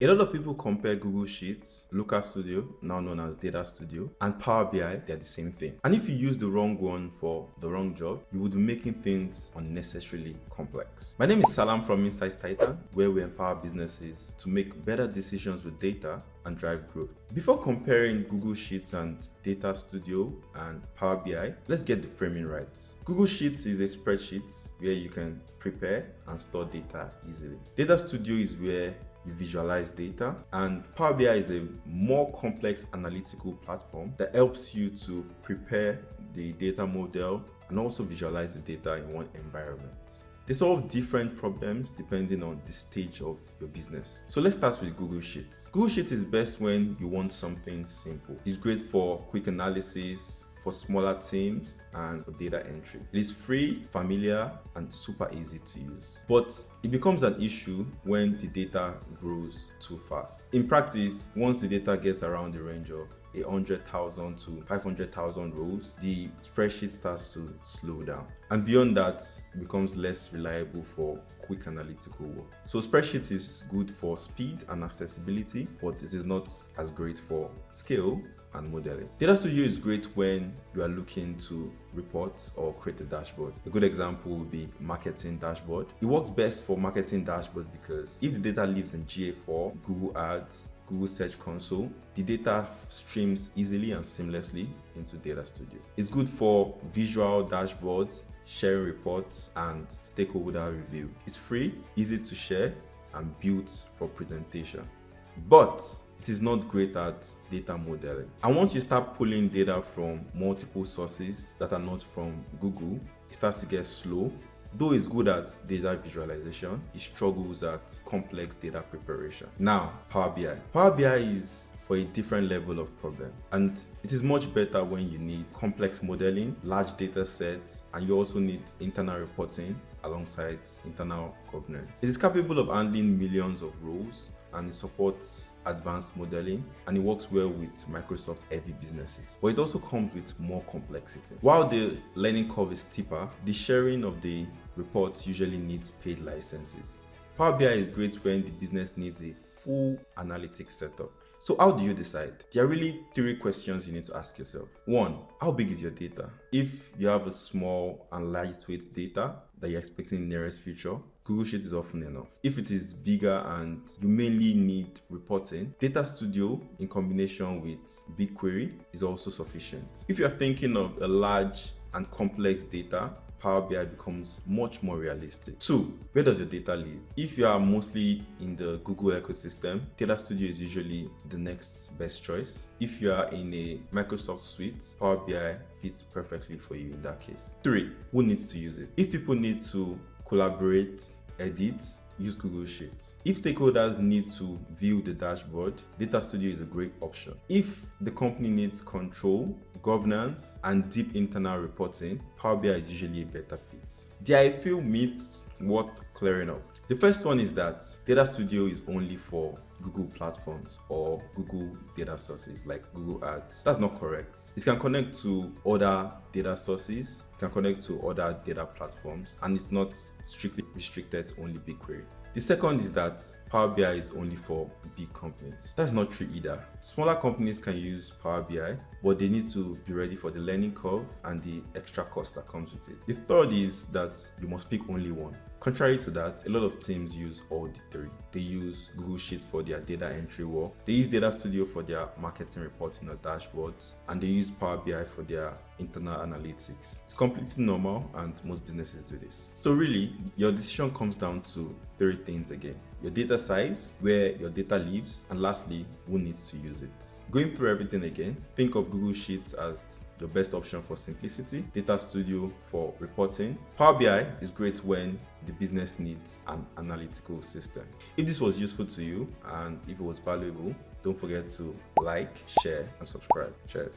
A lot of people compare Google Sheets, Looker Studio, now known as Data Studio, and Power BI. They're the same thing. And if you use the wrong one for the wrong job, you would be making things unnecessarily complex. My name is Salam from Insights Titan, where we empower businesses to make better decisions with data and drive growth. Before comparing Google Sheets and Data Studio and Power BI, let's get the framing right. Google Sheets is a spreadsheet where you can prepare and store data easily. Data Studio is where you visualize data, and Power BI is a more complex analytical platform that helps you to prepare the data model and also visualize the data in one environment. They solve different problems depending on the stage of your business. So let's start with Google Sheets. Google Sheets is best when you want something simple. It's great for quick analysis, for smaller teams, and for data entry. It is free, familiar, and super easy to use. But it becomes an issue when the data grows too fast. In practice, once the data gets around the range of 100,000 to 500,000 rows, the spreadsheet starts to slow down. And beyond that, it becomes less reliable for quick analytical work. So spreadsheet is good for speed and accessibility, but it is not as great for scale and modeling. Data Studio is great when you are looking to report or create a dashboard. A good example would be marketing dashboard. It works best for marketing dashboard because if the data lives in GA4, Google Ads, Google Search Console, the data streams easily and seamlessly into Data Studio. It's good for visual dashboards, sharing reports, and stakeholder review. It's free, easy to share, and built for presentation. But it is not great at data modeling. And once you start pulling data from multiple sources that are not from Google, it starts to get slow. Though it's good at data visualization, it struggles at complex data preparation. Now, Power BI. Power BI is for a different level of problem, and it is much better when you need complex modeling, large data sets, and you also need internal reporting alongside internal governance. It is capable of handling millions of rows, and it supports advanced modeling, and it works well with Microsoft heavy businesses. But it also comes with more complexity. While the learning curve is steeper, the sharing of the reports usually needs paid licenses. Power BI is great when the business needs a full analytics setup. So how do you decide? There are really three questions you need to ask yourself. One, how big is your data? If you have a small and lightweight data that you're expecting in the nearest future, Google Sheets is often enough. If it is bigger and you mainly need reporting, Data Studio in combination with BigQuery is also sufficient. If you're thinking of a large and complex data, Power BI becomes much more realistic. Two, where does your data live? If you are mostly in the Google ecosystem, Data Studio is usually the next best choice. If you are in a Microsoft suite, Power BI fits perfectly for you in that case. Three, who needs to use it? If people need to collaborate, edit, use Google Sheets. If stakeholders need to view the dashboard, Data Studio is a great option. If the company needs control, governance, and deep internal reporting, Power BI is usually a better fit. There are a few myths worth clearing up. The first one is that Data Studio is only for Google platforms or Google data sources like Google Ads. That's not correct. It can connect to other data sources, it can connect to other data platforms, and it's not strictly restricted to only BigQuery. The second is that Power BI is only for big companies. That's not true either. Smaller companies can use Power BI, but they need to be ready for the learning curve and the extra cost that comes with it. The third is that you must pick only one. Contrary to that, a lot of teams use all the three. They use Google Sheets for their data entry work, they use Data Studio for their marketing reporting or dashboards, and they use Power BI for their internal analytics. It's completely normal, and most businesses do this. So really, your decision comes down to three things again: your data size, where your data lives, and lastly, who needs to use it. Going through everything again, think of Google Sheets as your best option for simplicity, Data Studio for reporting. Power BI is great when the business needs an analytical system. If this was useful to you and if it was valuable, don't forget to like, share, and subscribe. Cheers.